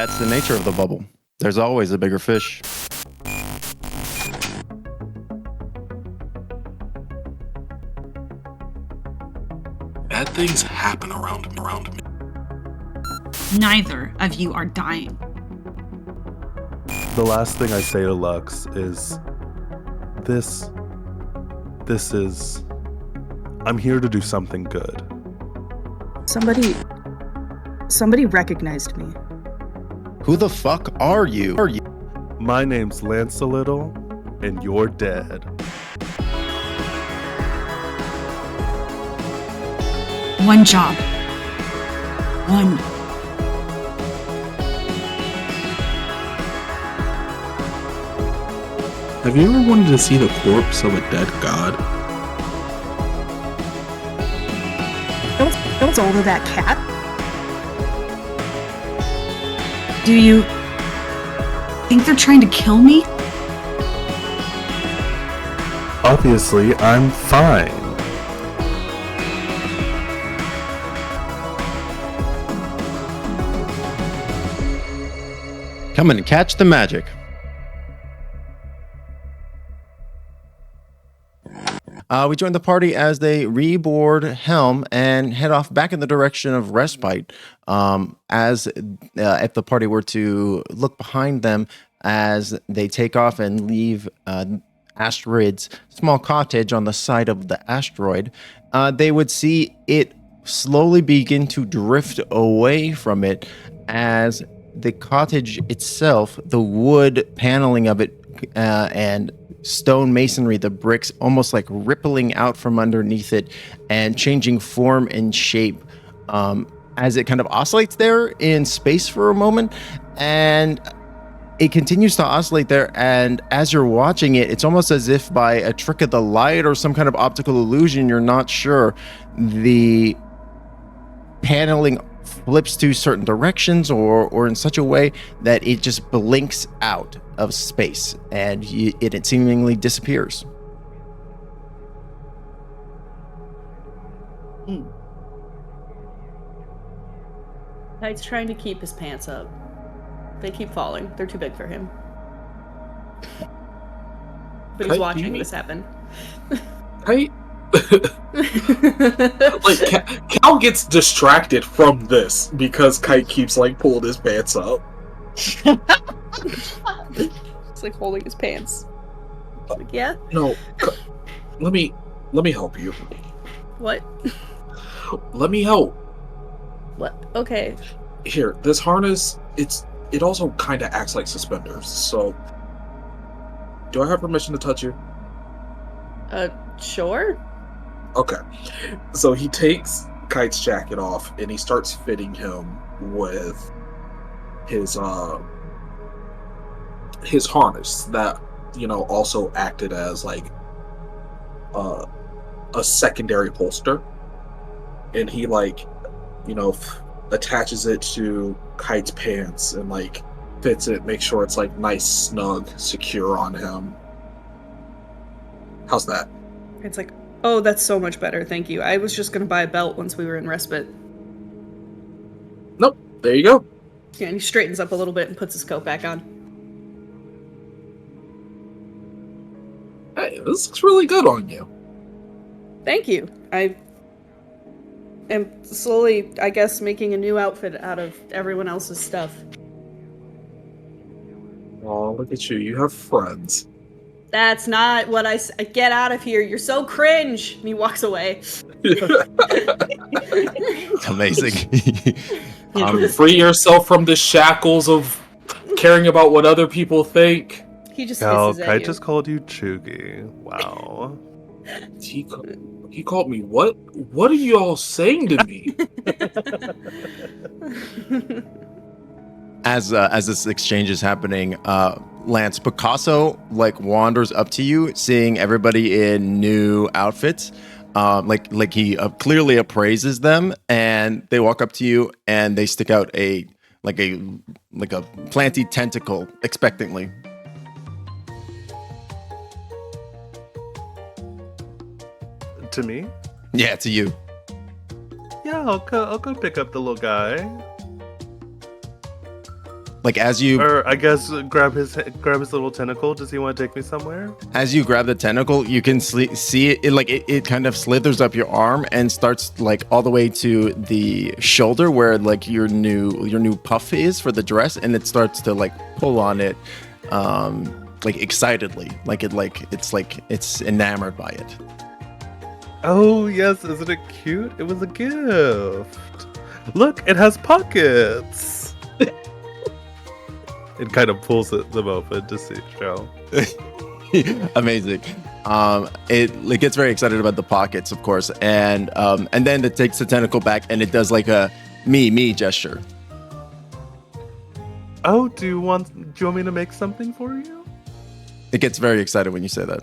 That's the nature of the bubble. There's always a bigger fish. Bad things happen around me. Neither of you are dying. The last thing I say to Lux is, this is, I'm here to do something good. Somebody recognized me. Who the fuck are you? My name's Lance a Little, and you're dead. One job. One. Have you ever wanted to see the corpse of a dead god? Don't all of that cat. Do you think they're trying to kill me? Obviously, I'm fine. Come and catch the magic. We join the party as they reboard Helm and head off back in the direction of Respite. As if the party were to look behind them as they take off and leave Asteroid's small cottage on the side of the asteroid, they would see it slowly begin to drift away from it as the cottage itself, the wood paneling of it, and stone masonry, the bricks almost like rippling out from underneath it and changing form and shape as it kind of oscillates there in space for a moment, and it continues to oscillate there. And as you're watching it, it's almost as if by a trick of the light or some kind of optical illusion, you're not sure, the paneling flips to certain directions or in such a way that it just blinks out of space and it seemingly disappears. Kite's trying to keep his pants up. They keep falling. They're too big for him. But he's watching this happen. Kite? Like, Cal gets distracted from this because Kite keeps, like, pulling his pants up. It's like holding his pants. Like, yeah? No, let me help you. What? Let me help. What? Okay. Here, this harness, it also kind of acts like suspenders, so... Do I have permission to touch you? Sure? Okay. So he takes Kite's jacket off, and he starts fitting him with his harness that, you know, also acted as, like, a secondary holster. And he, like, you know, attaches it to Kite's pants and, like, fits it, make sure it's, like, nice, snug, secure on him. How's that? It's like, oh, that's so much better, thank you. I was just gonna buy a belt once we were in Respite. Nope, there you go. Yeah, and he straightens up a little bit and puts his coat back on. Hey, this looks really good on you. Thank you. I am slowly, I guess, making a new outfit out of everyone else's stuff. Oh, look at you. You have friends. That's not what I get out of here. You're so cringe. And he walks away. Amazing. Free yourself from the shackles of caring about what other people think. He just Cal, hisses at Kite you. just called you Chugi. Wow. He called me what? What are you all saying to me? As this exchange is happening, Lance, Picasso like wanders up to you, seeing everybody in new outfits. Like he clearly appraises them, and they walk up to you and they stick out a planty tentacle expectantly. To me? Yeah, to you. Yeah, I'll go pick up the little guy. Like as you Or I guess grab his little tentacle. Does he want to take me somewhere? as you grab the tentacle, you can see it, it kind of slithers up your arm and starts like all the way to the shoulder where like your new puff is for the dress, and it starts to like pull on it like excitedly, it's enamored by it. Oh yes, isn't it cute? It was a gift. Look, it has pockets. It kind of pulls them open to show. Amazing. It gets very excited about the pockets, of course, and then it takes the tentacle back and it does like a me gesture. Oh, do you want me to make something for you? It gets very excited when you say that.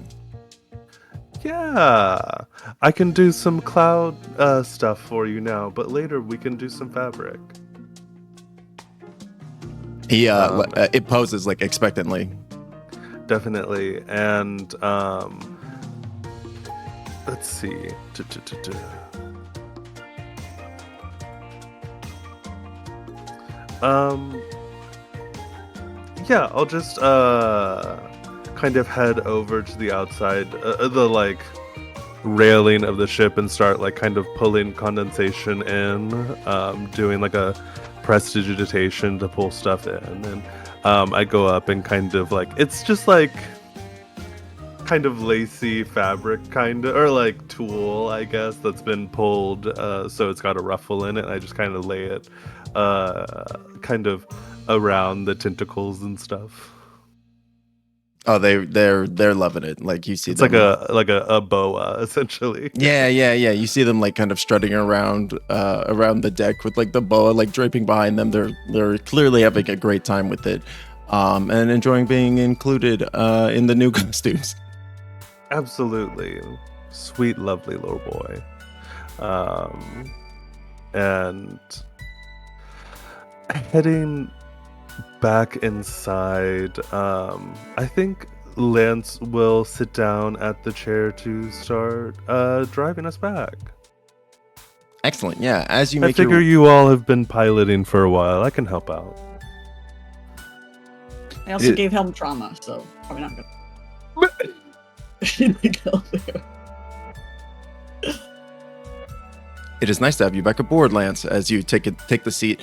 Yeah, I can do some cloud stuff for you now, but later we can do some fabric. He it poses like expectantly. Definitely, and let's see. Yeah, I'll just kind of head over to the outside, the like railing of the ship, and start like kind of pulling condensation in, doing like a prestidigitation to pull stuff in, and I go up and kind of like, it's just like kind of lacy fabric kind of, or like tulle, I guess, that's been pulled, so it's got a ruffle in it, and I just kind of lay it kind of around the tentacles and stuff. Oh, they're loving it. Like you see, It's them, like a boa essentially. Yeah. You see them like kind of strutting around the deck with like the boa like draping behind them. They're clearly having a great time with it, and enjoying being included in the new costumes. Absolutely, sweet, lovely little boy, and heading back inside, I think Lance will sit down at the chair to start driving us back. Excellent. Yeah. As you I make figure you all have been piloting for a while. I can help out. I also gave Helm trauma, so probably not good. It is nice to have you back aboard, Lance. As you take the seat,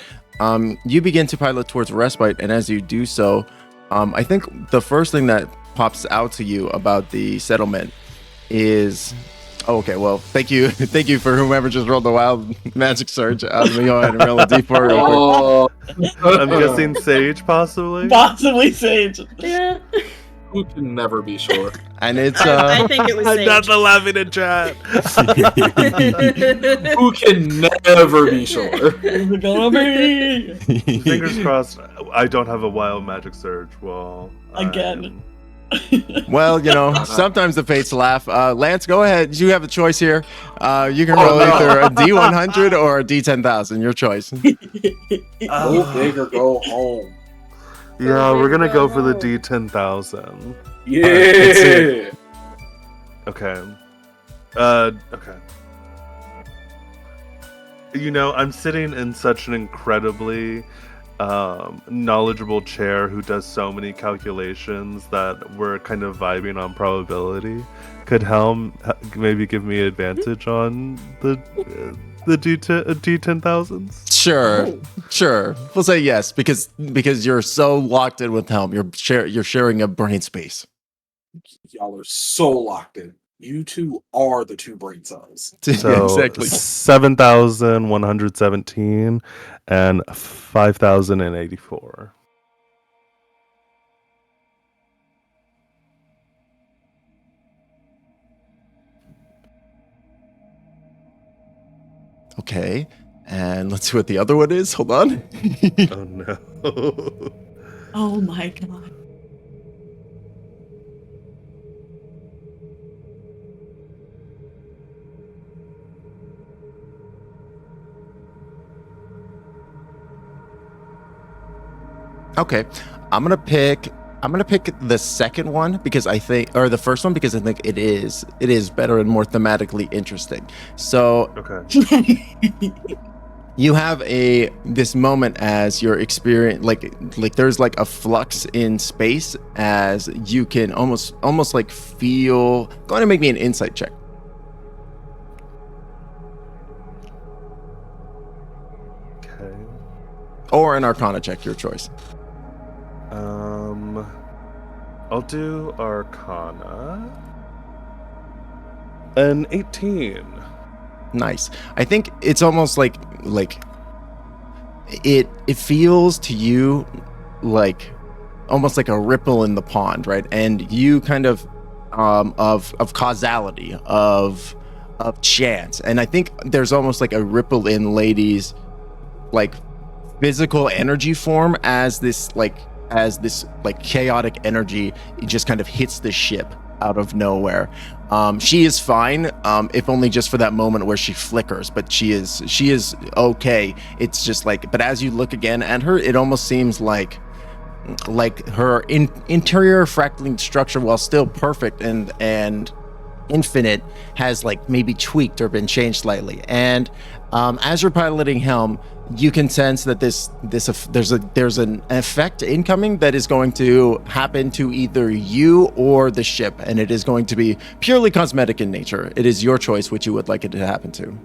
you begin to pilot towards Respite, and as you do so, I think the first thing that pops out to you about the settlement is, okay, well, thank you for whomever just rolled the wild magic surge. Let me go ahead and roll a d4 real quick. I'm guessing Sage, possibly. Possibly Sage. Yeah. Who can never be sure? And it's I think it was I'm Sage. not laughing in chat. Who can never be sure? Is it gonna be? Fingers crossed. I don't have a wild magic surge. Well, Again. Well, sometimes the fates laugh. Lance, go ahead. You have a choice here. You can roll either a D100 or a D10,000. Your choice. Go big or go home. Yeah, we're gonna go for the D10,000. Yeah. Okay. Okay. I'm sitting in such an incredibly knowledgeable chair who does so many calculations that we're kind of vibing on probability. Could Helm maybe give me advantage on the D10,000s? Sure. We'll say yes because you're so locked in with Helm. You're sharing a brain space. Y'all are so locked in. You two are the two brain cells. So Exactly. 7,117 and 5,084. Okay. And let's see what the other one is. Hold on. Oh no. Oh my god. Okay. I'm gonna pick the second one because I think, or the first one because I think it is better and more thematically interesting. So Okay. You have this moment as you're experience like there's like a flux in space as you can almost like feel. Go ahead and make me an insight check. Okay. Or an Arcana check, your choice. I'll do Arcana. An 18. Nice. I think it's almost like it feels to you like almost like a ripple in the pond, right? And you kind of causality of chance. And I think there's almost like a ripple in Lady's like physical energy form as this chaotic energy, it just kind of hits the ship out of nowhere. She is fine, if only just for that moment where she flickers, but she is okay. It's just like, but as you look again at her, it almost seems like her interior fractaling structure, while still perfect and infinite, has like maybe tweaked or been changed slightly. And as you're piloting Helm, you can sense that there's an effect incoming that is going to happen to either you or the ship, and it is going to be purely cosmetic in nature. It is your choice which you would like it to happen to.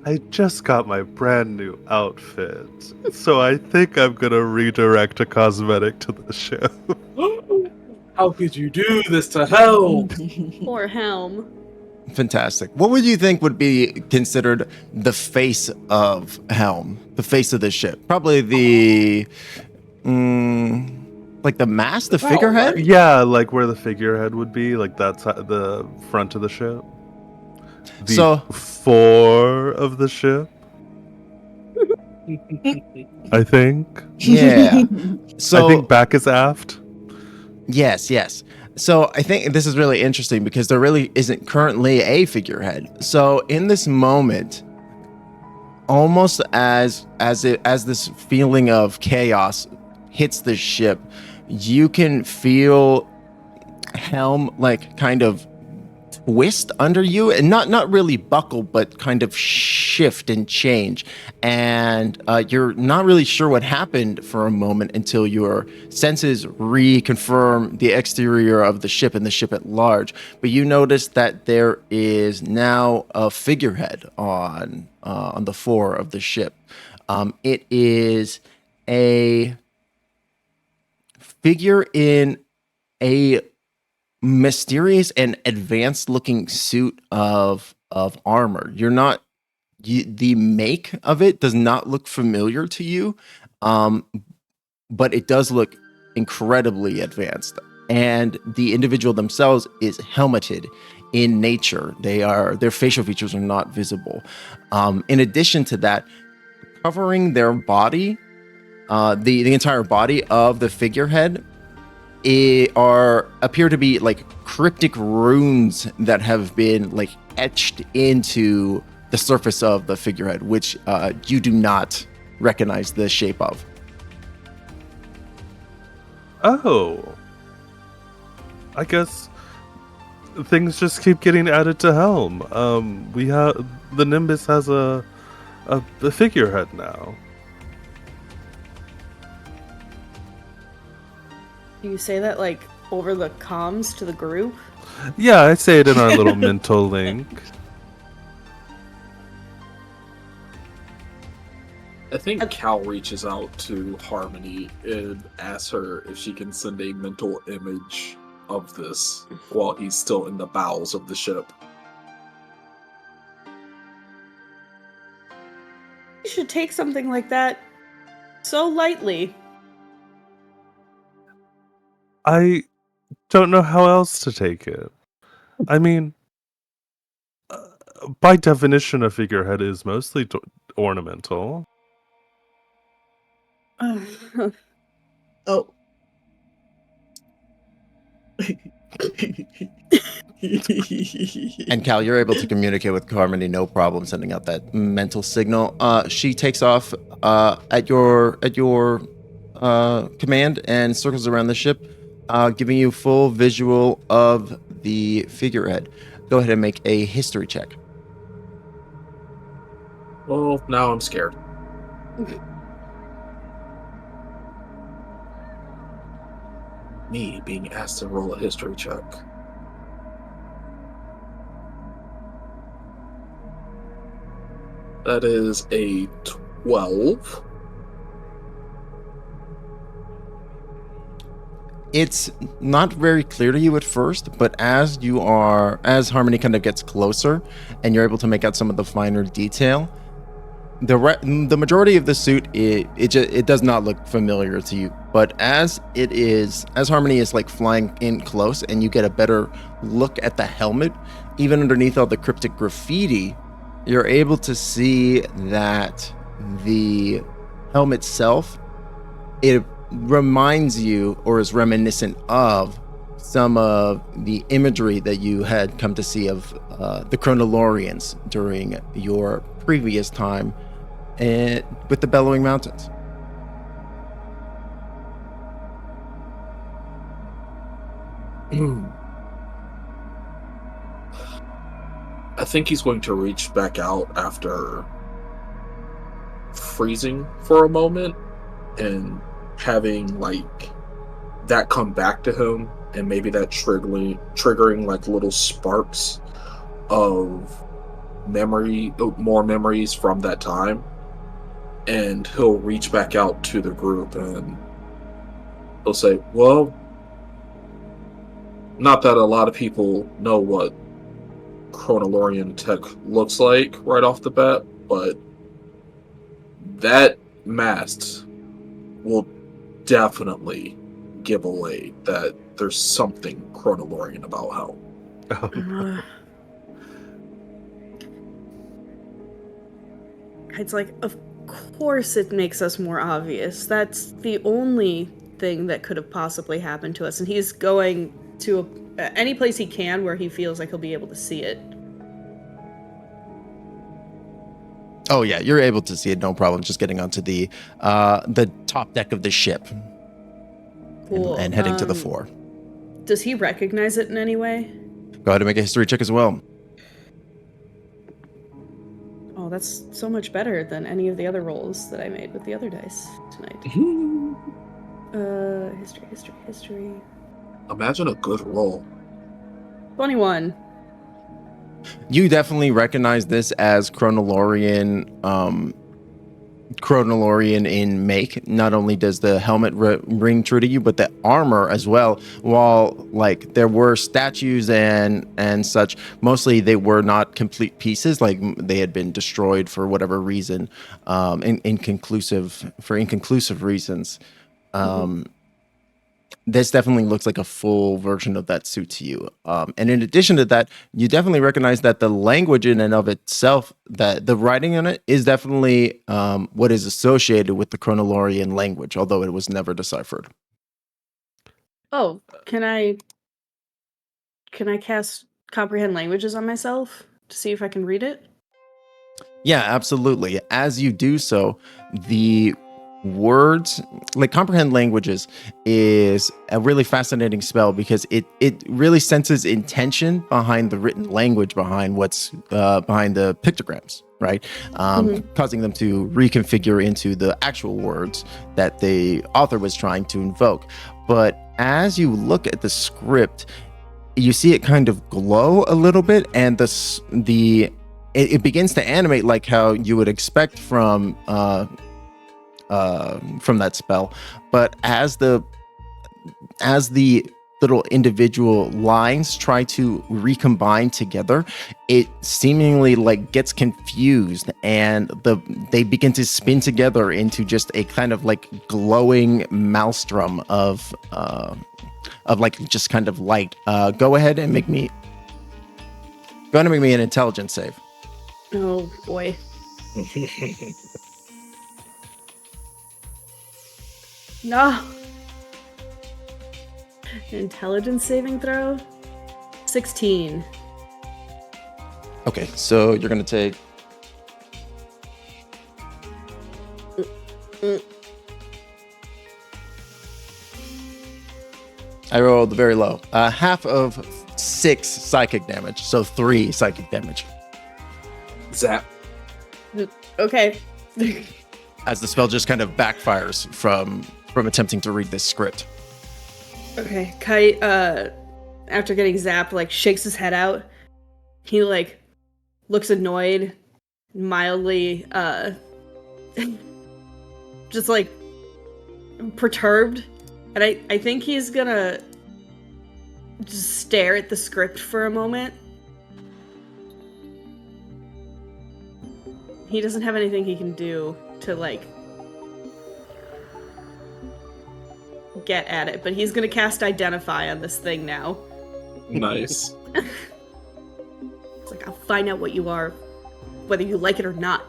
I just got my brand new outfit, so I think I'm gonna redirect a cosmetic to the ship. How could you do this to Helm? Poor Helm. Fantastic. What would you think would be considered the face of Helm? The face of the ship? Probably the like the mast, the figurehead? Yeah, like where the figurehead would be, like that's the front of the ship. The So- fore of the ship, I think. Yeah. So I think back is aft. Yes. So I think this is really interesting because there really isn't currently a figurehead. So in this moment, almost as this feeling of chaos hits the ship, you can feel Helm like kind of twist under you, and not really buckle, but kind of shift and change. And you're not really sure what happened for a moment until your senses reconfirm the exterior of the ship and the ship at large. But you notice that there is now a figurehead on the fore of the ship. It is a figure in a mysterious and advanced looking suit of armor. The make of it does not look familiar to you, but it does look incredibly advanced. And the individual themselves is helmeted in nature. Their facial features are not visible. In addition to that, covering their body, the entire body of the figurehead appear to be like cryptic runes that have been like etched into the surface of the figurehead, which you do not recognize the shape of. Oh, I guess things just keep getting added to Helm. The Nimbus has a figurehead now. Do you say that like over the comms to the group? Yeah, I say it in our little mental link. I think Cal reaches out to Harmony and asks her if she can send a mental image of this while he's still in the bowels of the ship. You should take something like that so lightly. I don't know how else to take it. I mean, by definition, a figurehead is mostly ornamental. Oh. And Cal, you're able to communicate with Harmony, no problem, sending out that mental signal. She takes off at your command and circles around the ship, giving you full visual of the figurehead. Go ahead and make a history check. Well, now I'm scared. Me being asked to roll a history check. That is a 12. It's not very clear to you at first, but as Harmony kind of gets closer and you're able to make out some of the finer detail, the majority of the suit, it does not look familiar to you. But as Harmony is like flying in close and you get a better look at the helmet, even underneath all the cryptic graffiti, you're able to see that the helmet itself, it reminds you or is reminiscent of some of the imagery that you had come to see of the Chronolorians during your previous time with the Bellowing Mountains. I think he's going to reach back out after freezing for a moment and having like that come back to him, and maybe that triggering like little sparks of more memories from that time, and he'll reach back out to the group and he'll say, well, not that a lot of people know what Chronolorian tech looks like right off the bat, but that mask will definitely give away that there's something Chronolorian about Hell. It's like, of course it makes us more obvious. That's the only thing that could have possibly happened to us, and he's going to any place he can where he feels like he'll be able to see it. Oh yeah, you're able to see it, no problem. Just getting onto the top deck of the ship. Cool. And heading to the fore. Does he recognize it in any way? Go ahead and make a history check as well. Oh, that's so much better than any of the other rolls that I made with the other dice tonight. History. Imagine a good roll. 21. You definitely recognize this as Chronolorian in make. Not only does the helmet ring true to you, but the armor as well. While like there were statues and such, mostly they were not complete pieces. Like they had been destroyed for whatever reason, inconclusive reasons. This definitely looks like a full version of that suit to you. And in addition to that, you definitely recognize that the language in and of itself, that the writing in it is definitely what is associated with the Chronolorian language, although it was never deciphered. Oh, can I cast Comprehend Languages on myself to see if I can read it? Yeah, absolutely. As you do so, the words, like Comprehend Languages is a really fascinating spell because it really senses intention behind the written language, behind what's behind the pictograms, right? Causing them to reconfigure into the actual words that the author was trying to invoke. But as you look at the script, you see it kind of glow a little bit, and it begins to animate like how you would expect from that spell. But as the little individual lines try to recombine together, it seemingly like gets confused, and they begin to spin together into just a kind of like glowing maelstrom of like just kind of light. Go ahead and make me an intelligence save. Oh boy. No. Intelligence saving throw? 16. Okay, so you're gonna take I rolled very low. Half of 6 psychic damage. So 3 psychic damage. Zap. Okay. As the spell just kind of backfires from attempting to read this script. Okay, Kite, after getting zapped, like, shakes his head out. He, like, looks annoyed, mildly, just, like, perturbed. And I think he's gonna just stare at the script for a moment. He doesn't have anything he can do to, like, get at it, but he's gonna cast Identify on this thing now. Nice. It's like, I'll find out what you are, whether you like it or not.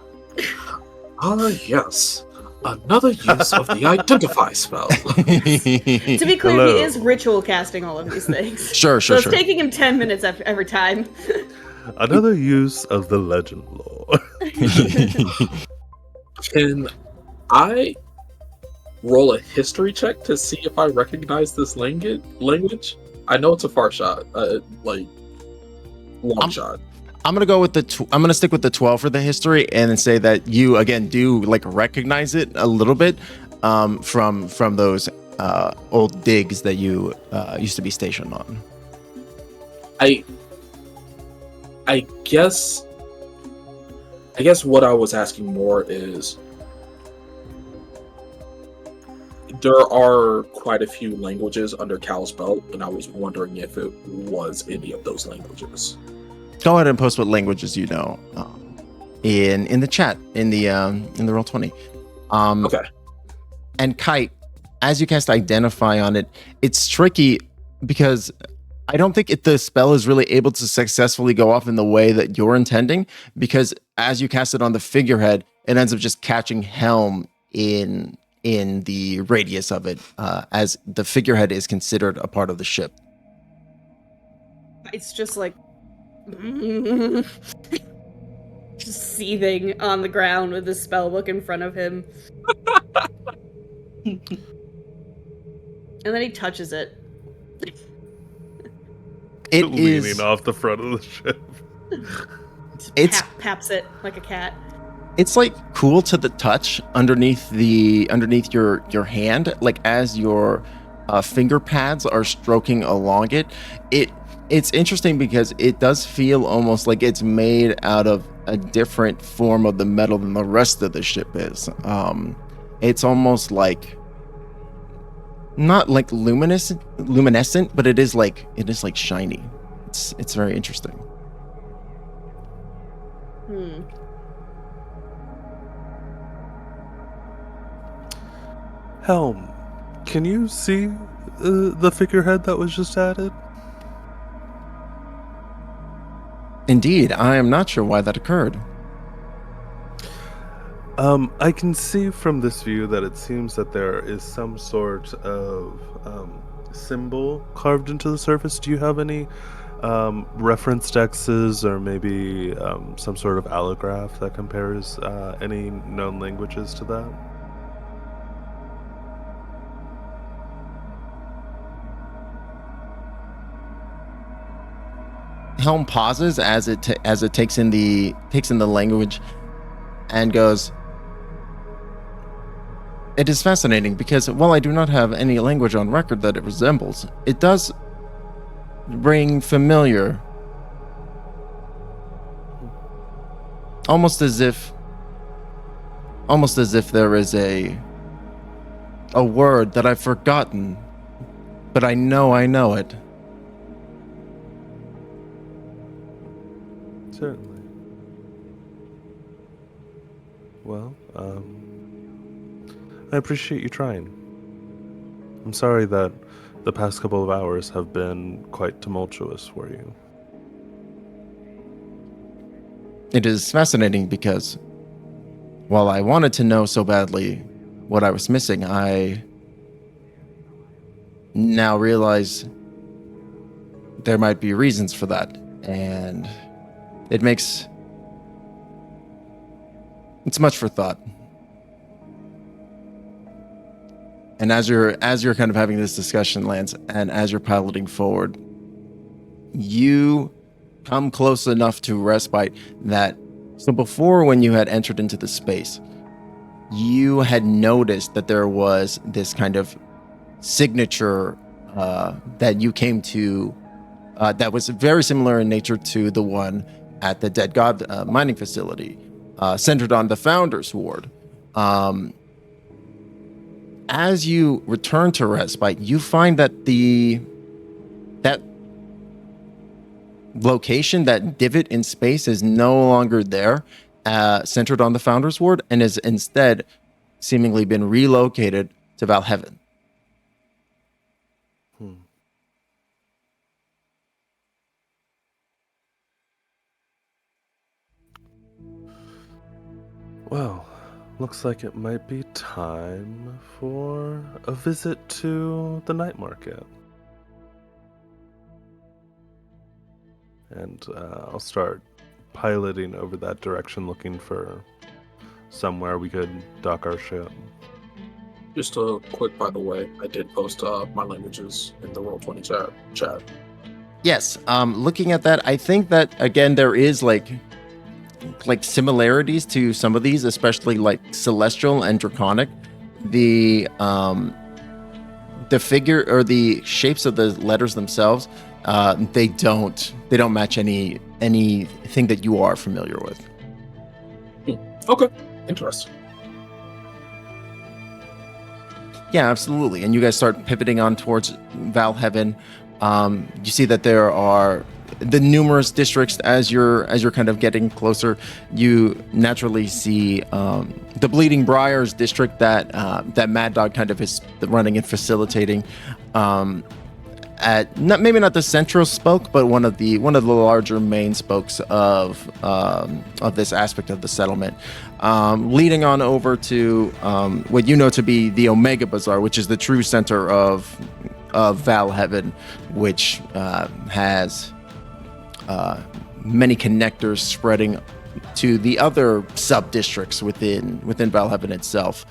Ah, yes. Another use of the Identify spell. To be clear, Hello. he is ritual casting all of these things. Sure. So it's taking him 10 minutes every time. Another use of the legend lore. Can I roll a history check to see if I recognize this language? I know it's a far shot, long shot. I'm gonna go with I'm gonna stick with the 12 for the history, and then say that you again do like recognize it a little bit from those old digs that you used to be stationed on. I guess what I was asking more is there are quite a few languages under Cal's belt, and I was wondering if it was any of those languages. Go ahead and post what languages you know in the chat in the Roll20. Okay. And Kite, as you cast Identify on it, it's tricky because I don't think the spell is really able to successfully go off in the way that you're intending, because as you cast it on the figurehead, it ends up just catching Helm in the radius of it, as the figurehead is considered a part of the ship. It's just like just seething on the ground with the spell book in front of him. And then he touches it. It Leaning is. off the front of the ship. It's Paps it like a cat. It's like cool to the touch underneath your hand, like as your finger pads are stroking along it. It's interesting because it does feel almost like it's made out of a different form of the metal than the rest of the ship is. It's almost like not like luminescent, but it is like shiny. It's very interesting. Helm, can you see the figurehead that was just added? Indeed, I am not sure why that occurred. I can see from this view that it seems that there is some sort of symbol carved into the surface. Do you have any reference texts or maybe some sort of allograph that compares any known languages to that? Helm pauses as it takes in the language and goes, "It is fascinating because while I do not have any language on record that it resembles, it does ring familiar. Almost as if there is a word that I've forgotten, but I know it." Certainly. Well, I appreciate you trying. I'm sorry that the past couple of hours have been quite tumultuous for you. It is fascinating because while I wanted to know so badly what I was missing, I now realize there might be reasons for that, and it's much for thought. And as you're kind of having this discussion, Lance, and as you're piloting forward, you come close enough to Respite that, so before when you had entered into the space, you had noticed that there was this kind of signature that you came to that was very similar in nature to the one at the Dead God mining facility, centered on the Founders Ward. As you return to Respite, you find that that location, that divot in space, is no longer there, centered on the Founders Ward, and is instead seemingly been relocated to Valheaven. Well, looks like it might be time for a visit to the night market. And I'll start piloting over that direction, looking for somewhere we could dock our ship. Just a quick, by the way, I did post my languages in the Roll20 chat. Yes, looking at that, I think that, again, there is like similarities to some of these, especially like Celestial and Draconic. The figure or the shapes of the letters themselves, they don't match anything that you are familiar with. Okay, interesting. Yeah, absolutely. And you guys start pivoting on towards Valheaven. You see that there are the numerous districts as you're kind of getting closer. You naturally see the Bleeding Briars district that Mad Dog kind of is running and facilitating. At maybe not the central spoke, but one of the larger main spokes of this aspect of the settlement, leading on over to what you know to be the Omega Bazaar, which is the true center of Valheaven, which has many connectors spreading to the other sub districts within Valheaven itself.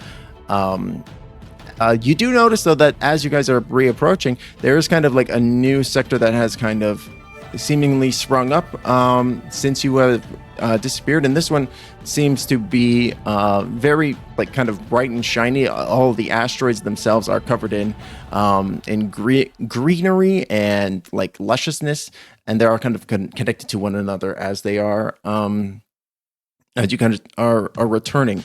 You do notice, though, that as you guys are reapproaching, there is kind of like a new sector that has kind of seemingly sprung up since you have disappeared, and this one seems to be very like kind of bright and shiny. All of the asteroids themselves are covered in greenery and like lusciousness, and they are kind of connected to one another as they are as you kind of are returning.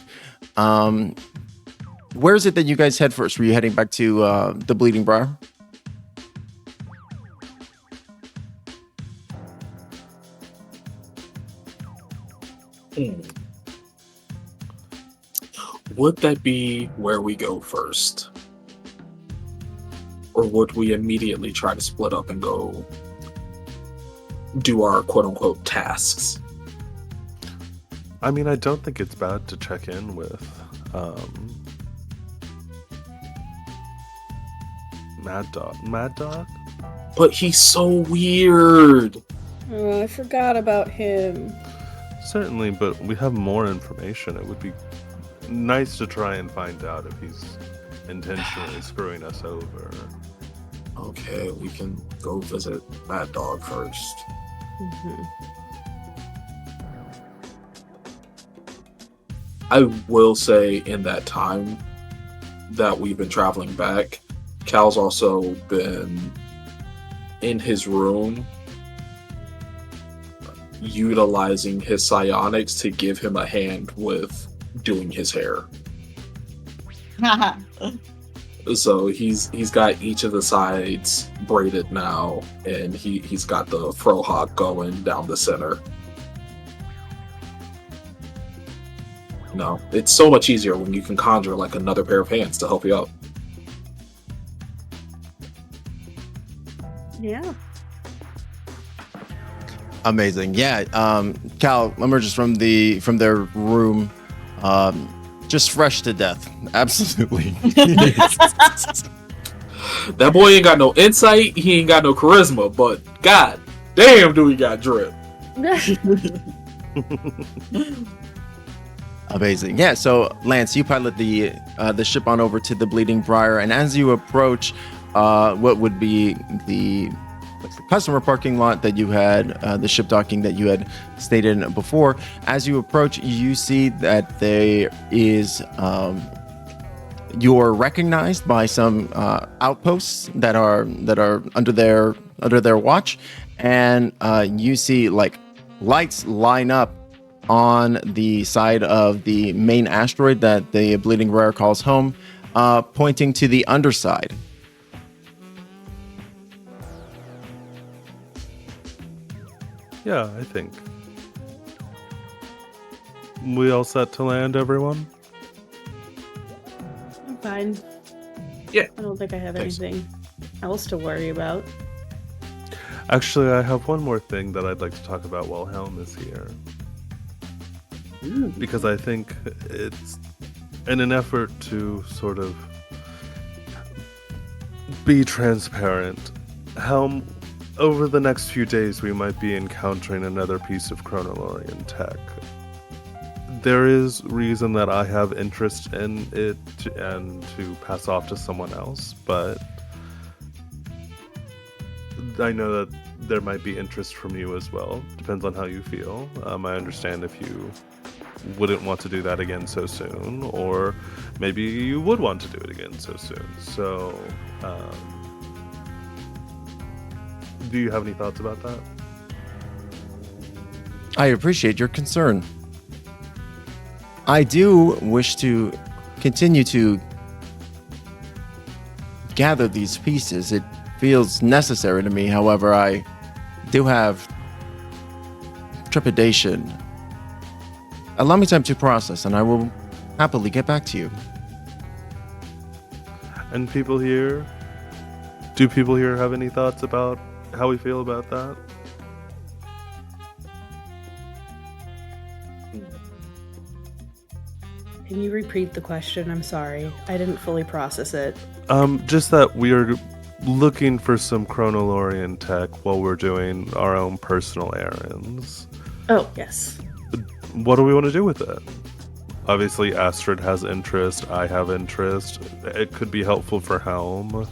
Where is it that you guys head first? Were you heading back to the Bleeding Briar? Would that be where we go first? Or would we immediately try to split up and go do our quote-unquote tasks? I mean, I don't think it's bad to check in with Mad Dog? But he's so weird. Oh, I forgot about him. Certainly, but we have more information. It would be nice to try and find out if he's intentionally screwing us over. Okay, we can go visit Mad Dog first. Mm-hmm. I will say in that time that we've been traveling back, Cal's also been in his room utilizing his psionics to give him a hand with doing his hair. So he's got each of the sides braided now, and he's got the frohawk going down the center. No, it's so much easier when you can conjure like another pair of hands to help you out. Yeah. Amazing. Yeah. Cal emerges from their room, just fresh to death. Absolutely. That boy ain't got no insight. He ain't got no charisma. But god damn, do he got drip? Amazing. Yeah. So Lance, you pilot the ship on over to the Bleeding Briar, and as you approach what would be the the customer parking lot that you had, the ship docking that you had stated before. As you approach, you see that there is you're recognized by some outposts that are under their watch, and you see like lights line up on the side of the main asteroid that the Bleeding Rare calls home, pointing to the underside. Yeah, I think. We all set to land, everyone? I'm fine. Yeah. I don't think I have Thanks. anything else to worry about. Actually, I have one more thing that I'd like to talk about while Helm is here. Because I think it's in an effort to sort of be transparent. Helm, over the next few days, we might be encountering another piece of Chronolorian tech. There is reason that I have interest in it and to pass off to someone else, but I know that there might be interest from you as well. Depends on how you feel. I understand if you wouldn't want to do that again so soon, or maybe you would want to do it again so soon. So, do you have any thoughts about that? I appreciate your concern. I do wish to continue to gather these pieces. It feels necessary to me. However, I do have trepidation. Allow me time to process, and I will happily get back to you. And people here, do people here have any thoughts about how we feel about that? Can you repeat the question? I'm sorry. I didn't fully process it. Just that we are looking for some Chronolorian tech while we're doing our own personal errands. Oh, yes. What do we want to do with it? Obviously, Astrid has interest. I have interest. It could be helpful for Helm.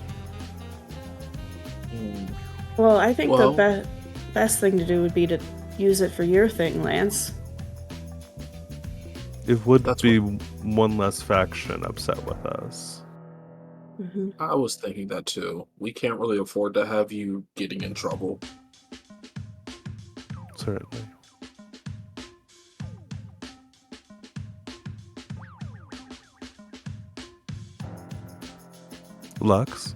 Well, I think Well- the best thing to do would be to use it for your thing, Lance. It would That's be one less faction upset with us. Mm-hmm. I was thinking that too. We can't really afford to have you getting in trouble. Certainly. Lux?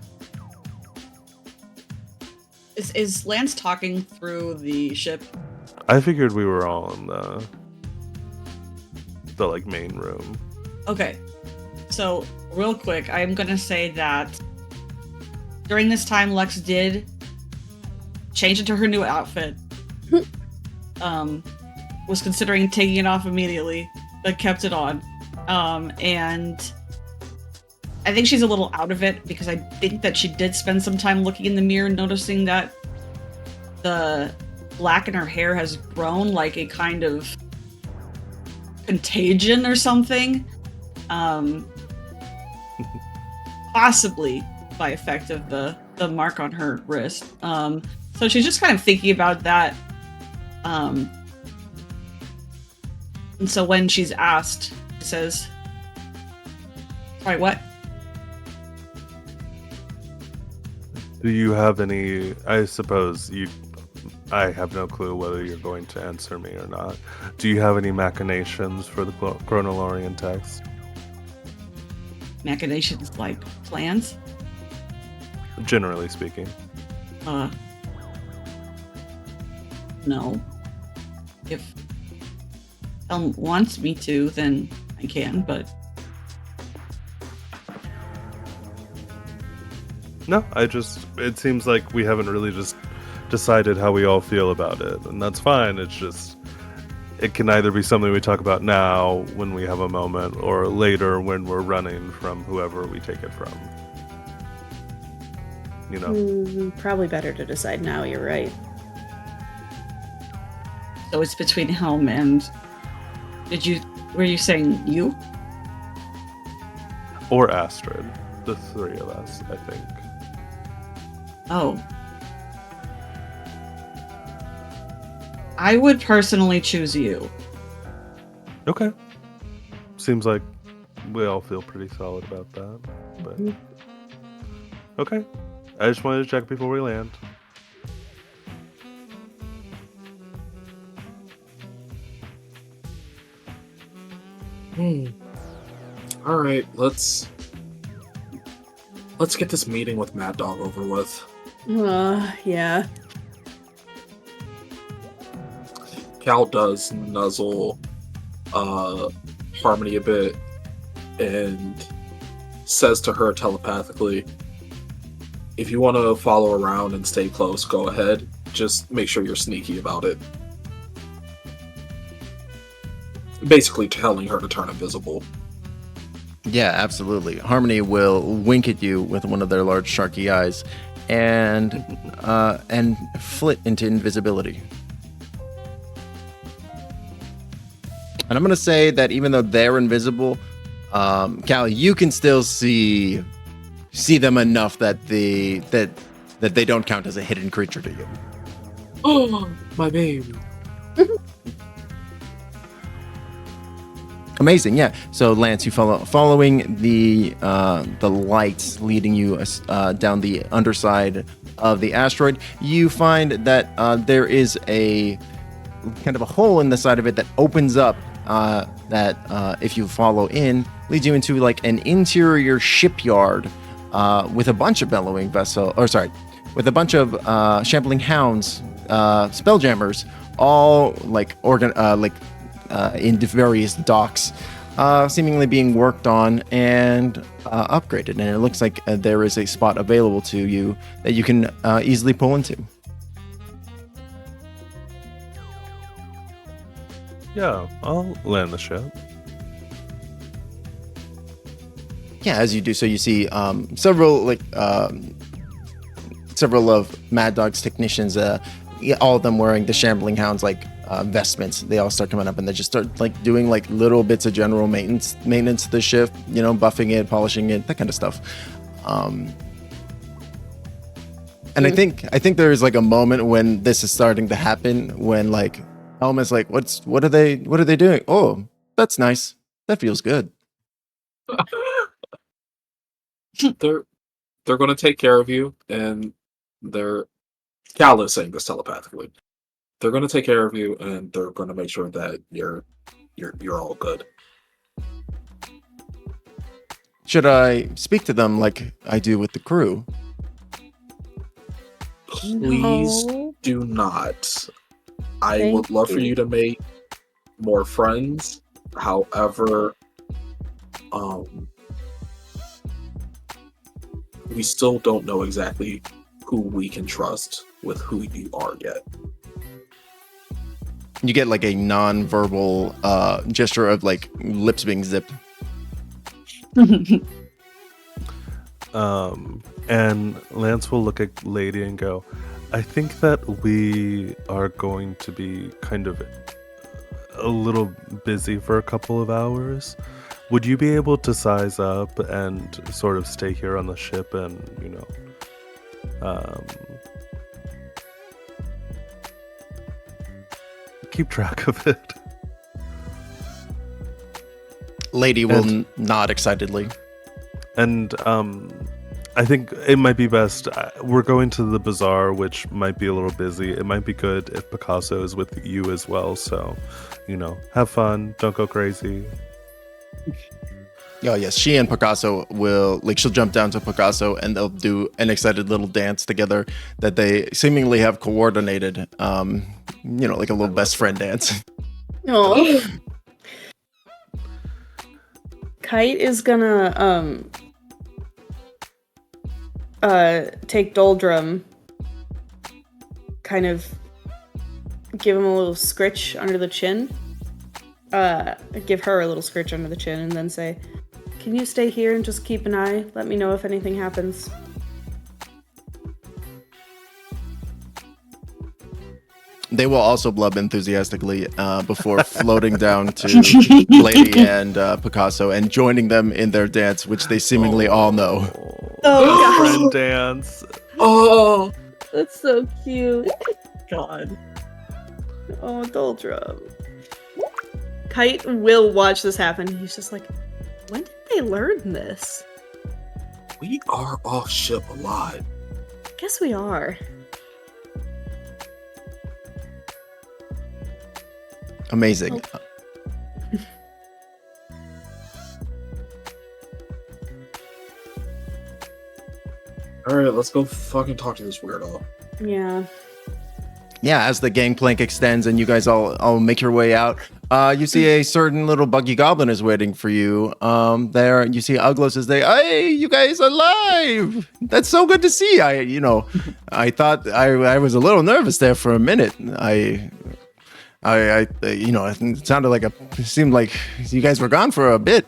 Is Lance talking through the ship? I figured we were all in the like main room. Okay. So, real quick, I'm going to say that during this time, Lex did change into her new outfit. Was considering taking it off immediately, but kept it on. And I think she's a little out of it because I think that she did spend some time looking in the mirror, noticing that the black in her hair has grown like a kind of contagion or something. Possibly by effect of the mark on her wrist. So she's just kind of thinking about that. And so when she's asked, she says, sorry, what? Do you have any? I suppose I have no clue whether you're going to answer me or not. Do you have any machinations for the Chronolorian text? Machinations like plans? Generally speaking. No. If Elm wants me to, then I can, but No, it seems like we haven't really just decided how we all feel about it, and that's fine. It's just, it can either be something we talk about now when we have a moment, or later when we're running from whoever we take it from. You know? Probably better to decide now, you're right. so it's between Helm and were you saying you? Or Astrid. The three of us, I think. Oh. I would personally choose you. Okay. Seems like we all feel pretty solid about that. But okay. I just wanted to check before we land. All right, let's get this meeting with Mad Dog over with. Yeah. Cal does nuzzle Harmony a bit and says to her telepathically, if you want to follow around and stay close, go ahead. Just make sure you're sneaky about it. Basically telling her to turn invisible. Yeah, absolutely. Harmony will wink at you with one of their large sharky eyes and flit into invisibility. And I'm going to say that even though they're invisible, Cal, you can still see them enough that they don't count as a hidden creature to you. Oh, my baby. Amazing, yeah. So Lance, you following the lights leading you down the underside of the asteroid. You find that there is a kind of a hole in the side of it that opens up. That if you follow in, leads you into like an interior shipyard with a bunch of bellowing with a bunch of shambling hounds, spelljammers, all like in various docks, seemingly being worked on and upgraded. And it looks like there is a spot available to you that you can easily pull into. Yeah, I'll land the ship. Yeah, as you do so, you see several of Mad Dog's technicians, all of them wearing the Shambling Hounds vestments. They all start coming up and they just start doing little bits of general maintenance to the ship, buffing it, polishing it, that kind of stuff. And I think there is a moment when this is starting to happen when Elma's what are they doing? Oh, that's nice. That feels good. They're going to take care of you, and Cal is saying this telepathically. They're going to take care of you, and they're going to make sure that you're all good. Should I speak to them like I do with the crew? Please do not. I would love for you to make more friends. However, we still don't know exactly who we can trust with who you are yet. You get a non-verbal gesture of lips being zipped. And Lance will look at Lady and go, I think that we are going to be kind of a little busy for a couple of hours. Would you be able to size up and sort of stay here on the ship and, keep track of it? Lady will nod excitedly. And I think it might be best. We're going to the bazaar, which might be a little busy. It might be good if Picasso is with you as well. So, have fun. Don't go crazy. Oh, yes. She and Picasso will, she'll jump down to Picasso and they'll do an excited little dance together that they seemingly have coordinated, a little best friend dance. Oh. Kite is gonna, take Doldrum, kind of give him a little scritch under the chin. Give her a little scritch under the chin and then say, can you stay here and just keep an eye? Let me know if anything happens. They will also blub enthusiastically before floating down to Lady and Picasso and joining them in their dance, which they seemingly all know. Oh, friend dance. Oh, that's so cute. God. Oh, Doldrum. Kite will watch this happen. He's just like, when did they learn this? We are off ship a lot. Guess we are. Amazing. Alright, let's go fucking talk to this weirdo. Yeah. Yeah, as the gangplank extends and you guys all make your way out, you see a certain little buggy goblin is waiting for you. There, you see Uglos is there. Hey, you guys alive! That's so good to see. I thought I was a little nervous there for a minute. It sounded like it seemed like you guys were gone for a bit.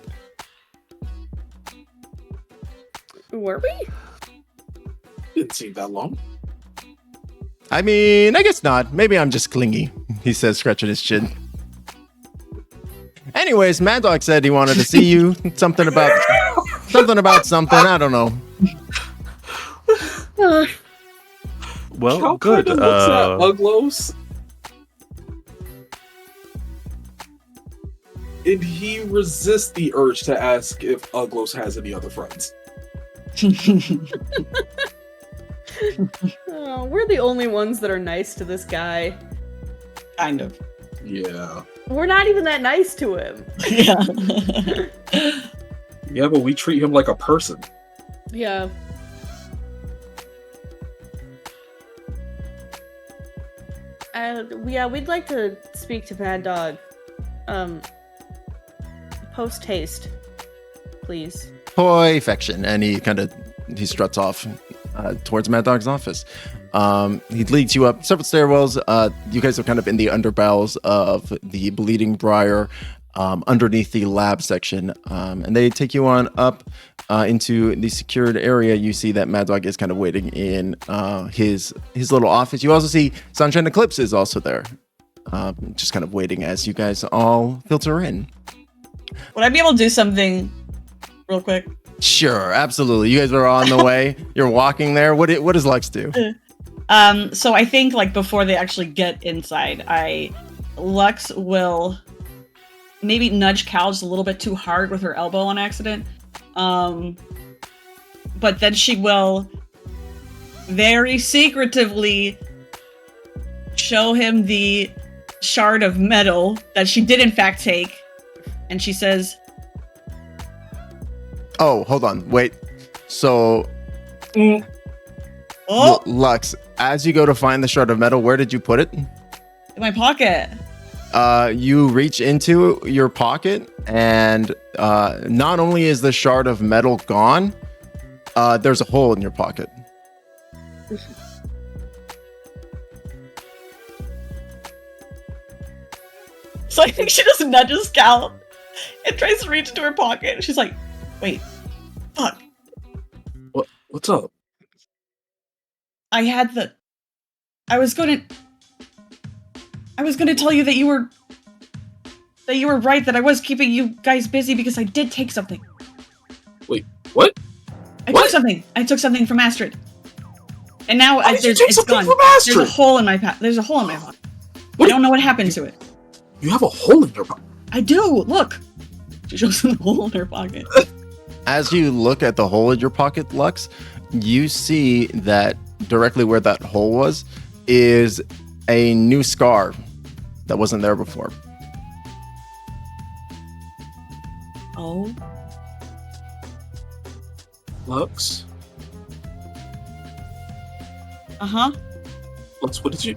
Were we? Didn't seem that long. I mean, I guess not. Maybe I'm just clingy, he says, scratching his chin. Anyways, Mad Dog said he wanted to see you. something about something. I don't know. Well, Cal good. kinda looks at Uglos. And he resists the urge to ask if Uglos has any other friends. Oh, we're the only ones that are nice to this guy. Kind of. Yeah. We're not even that nice to him. Yeah. Yeah, but we treat him like a person. Yeah. Yeah, we'd like to speak to Mad Dog. Post haste, please. Perfection. And he struts off towards Mad Dog's office. He leads you up several stairwells. You guys are kind of in the underbells of the Bleeding Briar, underneath the lab section. And they take you on up into the secured area. You see that Mad Dog is kind of waiting in his little office. You also see Sunshine Eclipse is also there, just kind of waiting as you guys all filter in. Would I be able to do something real quick? Sure, absolutely. You guys are on the way. You're walking there. What does Lux do? So I think like before they actually get inside, Lux will maybe nudge Cal just a little bit too hard with her elbow on accident. But then she will very secretively show him the shard of metal that she did in fact take. And she says, oh, hold on. Wait. So, Lux, as you go to find the shard of metal, where did you put it? in my pocket. You reach into your pocket, and not only is the shard of metal gone, there's a hole in your pocket. So I think she just nudges Cal and tries to reach into her pocket. She's like, wait, fuck. What's up? I was gonna tell you that you were right, that I was keeping you guys busy because I did take something. Wait, what? I took something from Astrid. And now Why did you take it's something gone. from Astrid? There's a hole in my pocket. I don't know what happened to it. You have a hole in your pocket. I do. Look. She shows him the hole in her pocket. As you look at the hole in your pocket, Lux, you see that directly where that hole was is a new scar that wasn't there before. Oh. Lux? Uh-huh. Lux, what did you...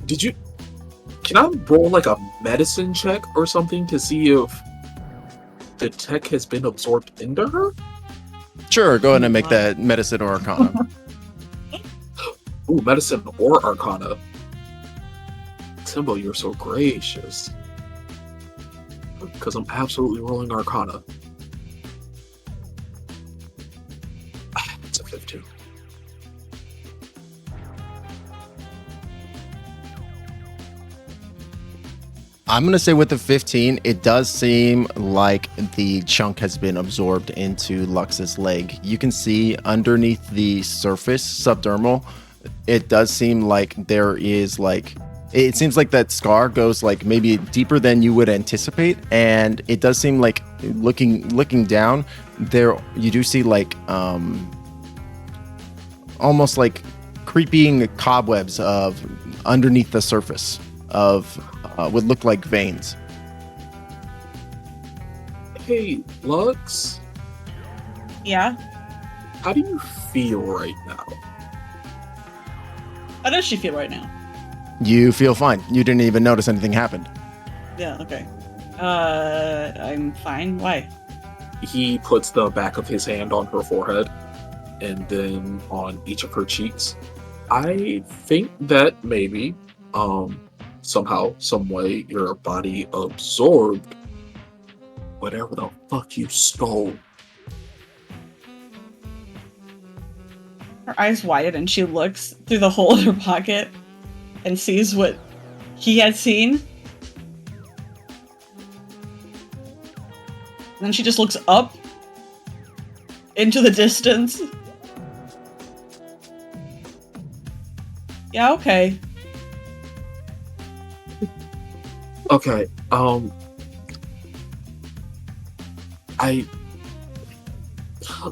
Did you... Can I roll like a medicine check or something to see if the tech has been absorbed into her? Sure, go ahead and make that medicine or arcana. Ooh, medicine or arcana. Timbo, you're so gracious. Because I'm absolutely rolling arcana. It's a 15. I'm going to say with the 15, it does seem like the chunk has been absorbed into Lux's leg. You can see underneath the surface, subdermal, it does seem like there is like, it seems like that scar goes like maybe deeper than you would anticipate. And it does seem like looking down there, you do see like almost like creeping cobwebs of underneath the surface of would look like veins. Hey, Lux, Yeah. how do you feel right now? How does she feel right now? You feel fine. You didn't even notice anything happened. Yeah. Okay. I'm fine. Why? He puts the back of his hand on her forehead and then on each of her cheeks. I think that maybe, somehow, some way, your body absorbed whatever the fuck you stole. Her eyes widen and she looks through the hole in her pocket and sees what he had seen. And then she just looks up into the distance. Yeah, okay. Okay,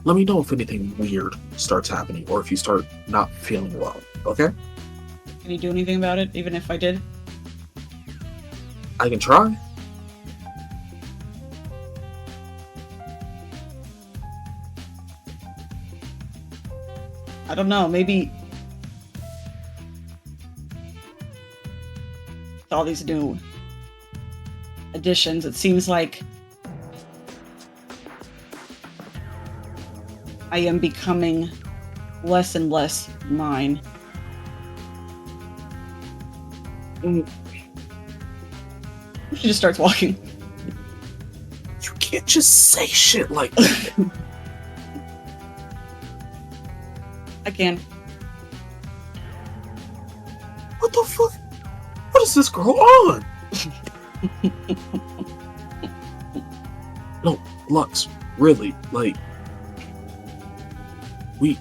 let me know if anything weird starts happening or if you start not feeling well, okay? Can you do anything about it, even if I did? I can try. I don't know, maybe with all these new additions, it seems like I am becoming less and less mine. She just starts walking. You can't just say shit like that. I can. What the fuck? What is this girl on? No, Lux, really, like, we,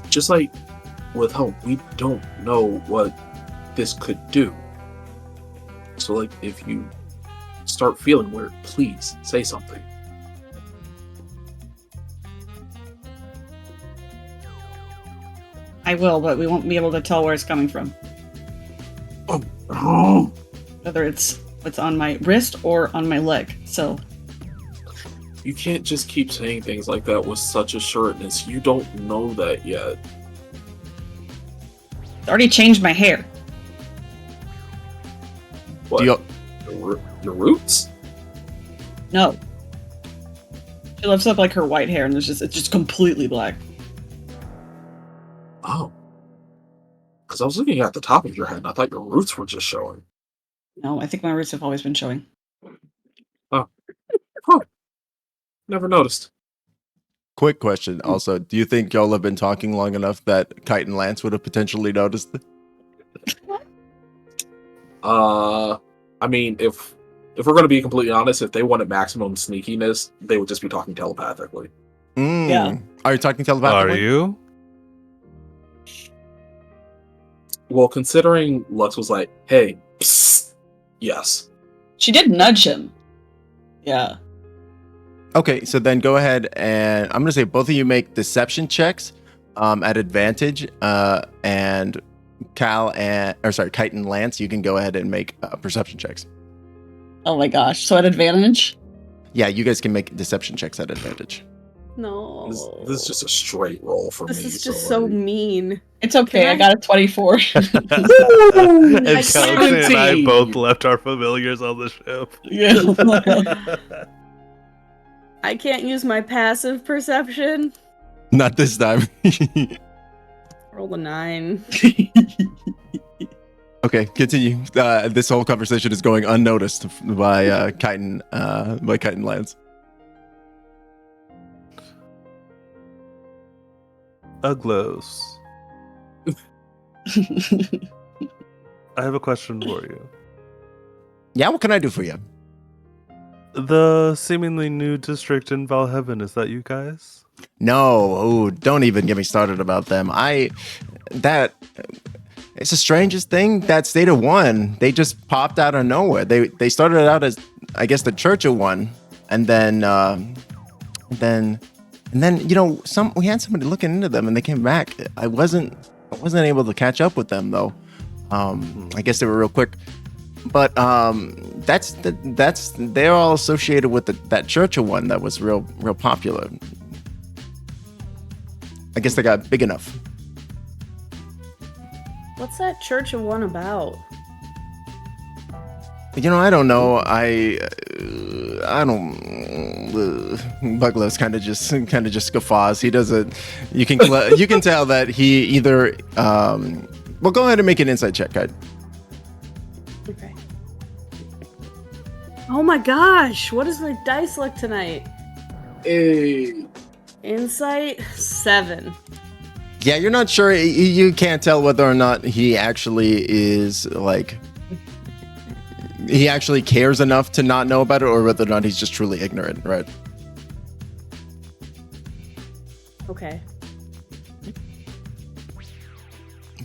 just like with Home, we don't know what this could do. So, like, if you start feeling weird, please say something. I will, but we won't be able to tell where it's coming from. Oh. Whether it's on my wrist or on my leg. So You can't just keep saying things like that with such assuredness. You don't know that yet. it's already changed my hair. What? Do Your roots? No. She lifts up like her white hair and it's just completely black. Oh. Because I was looking at the top of your head and I thought your roots were just showing. No, I think my roots have always been showing. Huh. Never noticed. Quick question also. Do you think y'all have been talking long enough that Kite and Lance would have potentially noticed? I mean, if we're going to be completely honest, if they wanted maximum sneakiness, they would just be talking telepathically. Yeah. Are you talking telepathically? Are you? Well, considering Lux was like, hey, psst, yes. She did nudge him. Yeah. Okay, so then go ahead and I'm gonna say both of you make deception checks at advantage, and Kite and Lance, you can go ahead and make perception checks. Oh my gosh. So at advantage? Yeah, you guys can make deception checks at advantage. No. This is just a straight roll for This me. is just so like- mean. It's okay. Can I I- got a 24. And Kelton and I 17. both left our familiars on the ship. Yeah. I can't use my passive perception. Not this time. Roll a 9. Okay, continue. This whole conversation is going unnoticed by Kite and Lance. Uglos, I have a question for you. Yeah, what can I do for you? The seemingly new district in Valheaven, is that you guys? No, don't even get me started about them. It's the strangest thing. That State of One, they just popped out of nowhere. They started out as, I guess, the Church of One, and then we had somebody looking into them, and they came back. I wasn't able to catch up with them though. I guess they were real quick, but they're all associated with that Church of One that was real popular. I guess they got big enough. What's that Church of One about? I don't know. I don't. Bugler's kind of just guffaws. He doesn't. You can tell that he either. Well, go ahead and make an insight check, Kite. Okay. Oh my gosh! What does my dice look tonight? Insight 7. Yeah, you're not sure. You can't tell whether or not he actually is like. He actually cares enough to not know about it, or whether or not he's just truly ignorant, right? Okay.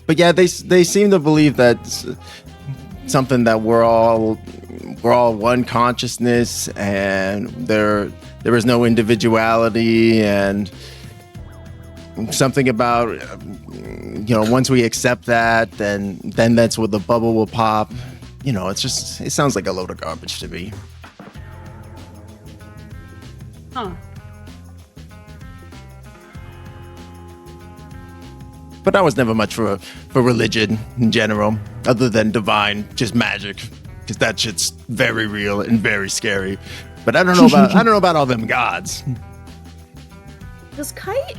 But yeah, they seem to believe that something that we're all one consciousness, and there is no individuality, and something about once we accept that, then that's where the bubble will pop. It sounds like a load of garbage to me. Huh. But I was never much for religion in general, other than divine, just magic, because that shit's very real and very scary. But I don't know about all them gods. Does Kite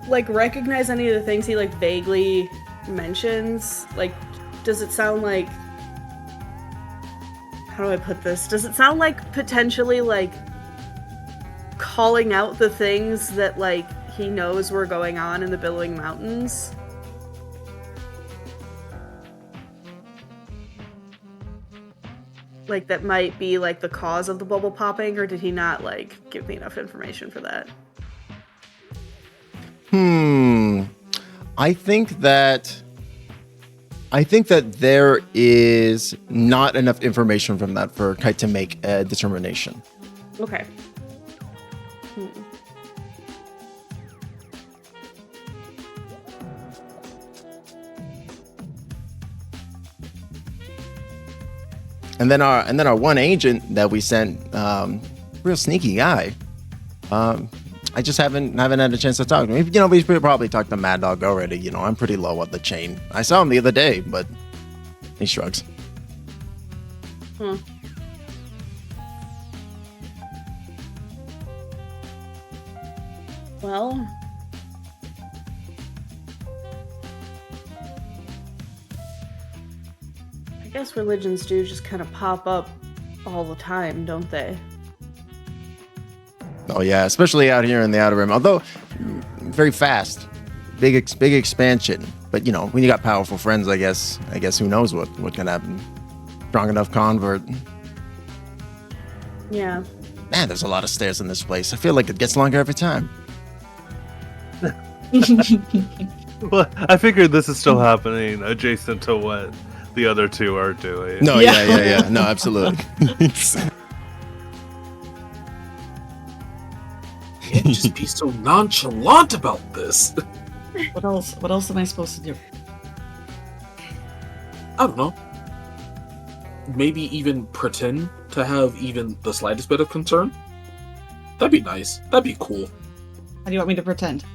recognize any of the things he vaguely mentions? Does it sound like, how do I put this? Does it sound like potentially calling out the things that he knows were going on in the Billowing Mountains? That might be the cause of the bubble popping, or did he not give me enough information for that? I think that there is not enough information from that for Kite to make a determination. Okay. And then our one agent that we sent, real sneaky guy. I just haven't had a chance to talk to him. We probably talked to Mad Dog already. I'm pretty low on the chain. I saw him the other day, but he shrugs. Well, I guess religions do just kind of pop up all the time, don't they? Oh yeah, especially out here in the Outer Rim. Although very fast, big expansion. But when you got powerful friends, I guess who knows what can happen. Strong enough convert. Yeah. Man, there's a lot of stairs in this place. I feel like it gets longer every time. Well, I figured this is still happening adjacent to what the other two are doing. No, yeah. No, absolutely. Can't just be so nonchalant about this. What else am I supposed to do? I don't know. Maybe even pretend to have even the slightest bit of concern. That'd be nice. That'd be cool. How do you want me to pretend?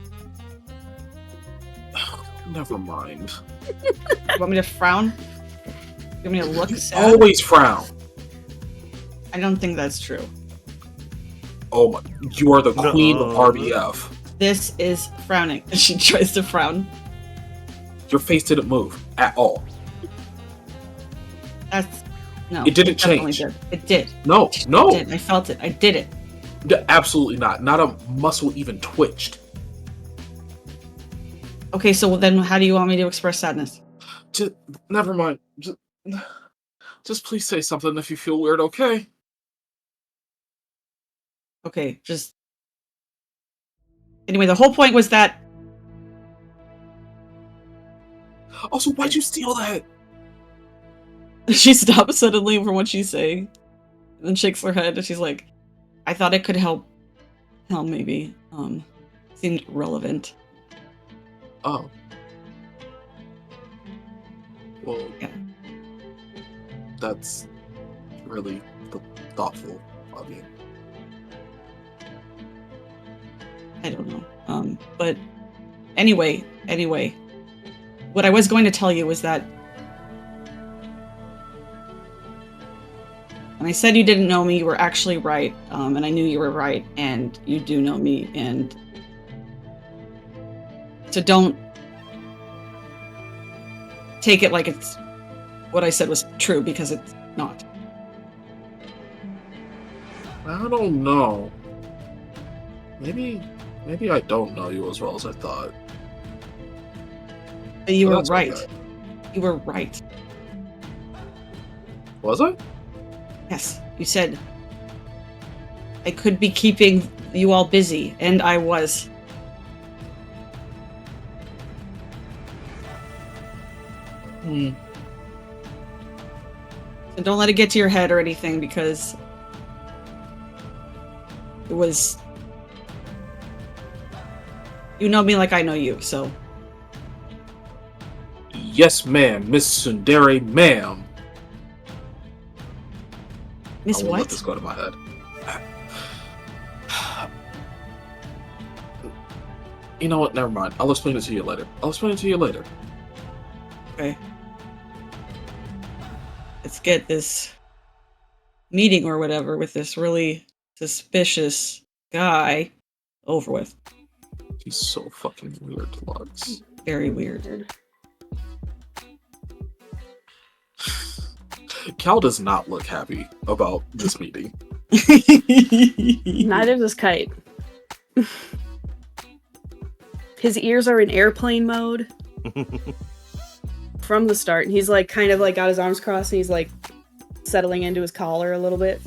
Never mind. You want me to frown? You want me to look sad? Always frown. I don't think that's true. Oh my! You are the queen of RBF. This is frowning. And she tries to frown. Your face didn't move at all. No. It didn't change. It did. No. It did. I felt it. I did it. Absolutely not. Not a muscle even twitched. Okay, so then how do you want me to express sadness? Never mind. Just please say something if you feel weird, okay? Okay, just anyway. The whole point was that Also, why'd you steal that? she stops suddenly from what she's saying, and then shakes her head, and she's like, "I thought it could help. Help maybe. Seemed relevant." Oh. Well, Yeah. that's really thoughtful of you. I don't know. But anyway, what I was going to tell you was that when I said you didn't know me, you were actually right. And I knew you were right, and you do know me, and so don't take it like it's what I said was true, because it's not. I don't know. Maybe I don't know you as well as I thought. But you Well, were that's right. okay. You were right. Was I? Yes, you said I could be keeping you all busy, and I was. So don't let it get to your head or anything, because it was... You know me like I know you, so... Yes, ma'am, Miss Sundari, ma'am. Miss I won't let what? this go to my head. You know what? Never mind. I'll explain it to you later. Okay. Let's get this meeting or whatever with this really suspicious guy over with. He's so fucking weird, Lux. Very weird. Cal does not look happy about this meeting. Neither does Kite. His ears are in airplane mode from the start. He's like kind of like got his arms crossed, and he's like settling into his collar a little bit.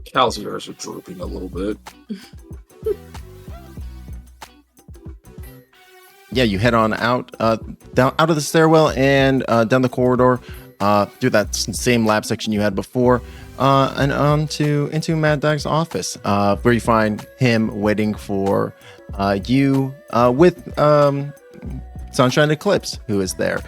Cal's ears are drooping a little bit. Yeah, you head on out, down out of the stairwell and down the corridor, through that same lab section you had before, and into Mad Dog's office, where you find him waiting for you with Sunshine Eclipse, who is there.